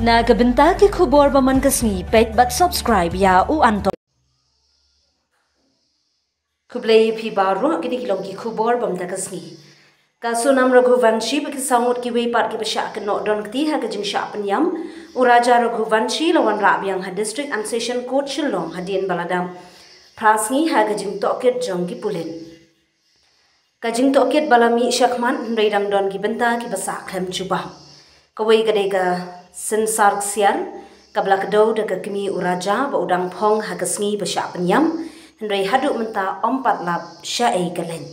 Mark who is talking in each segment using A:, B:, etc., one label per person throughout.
A: Na gabenta ki khubor ba man kasngi page but subscribe ya u anto. Kublai phi baru kini kilong ki khubor bam ta kasngi. Kasunam Raghuvanshi baki sangut ki wei pat ki basha ke no don kti ha ke jing sha penyam u Raja Raghuvanshi lawan Rabiang ha district and session court Shillong hadien baladam. Prasngi ha ke jing toket jong ki pulin. Kajing toket balami syakman reidam don ki benta ki basa klem cuba. Kawai kadega sensar siar kabla kedau de kimi uraja ba udang phong ha kesngi basya penyam hendrai haduk menta ompat lap syai galen.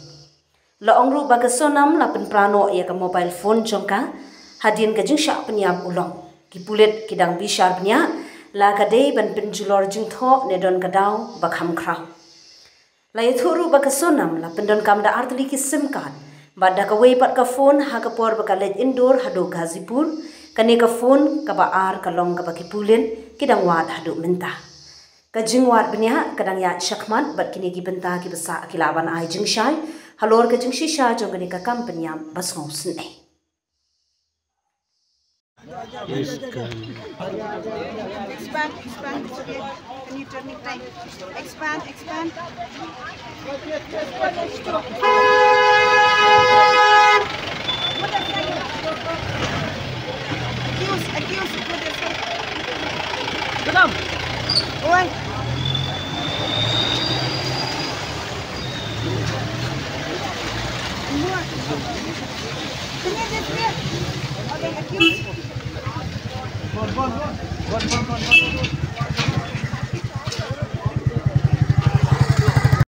A: La ongru ba kesonam la pen prano ya ka mobile phone jongka hadien kajing syak penyam ulong. Ki pulet kidang bishar penya la kadai ban penjulor jing tho ne don kadau ba kham krau. La ythuru ba kesonam la pendon kam da artli ki sim card bada ka wei pat ka phone ha ka por ba college indoor hado Gazipur kane ka phone ka ba ar ka long ka ba kipulen kidang wat hado menta ka jingwat benya kadang ya syakman bat kini ki benta ki besa kilaban ai jingshai halor ka jingshi sha jong kane ka kampanya bas ngausen
B: Expand. Okay. Can you turn it right? Expand. Accuse. Put this way. Madam. One. More. Come here, this way. Okay, accuse. One.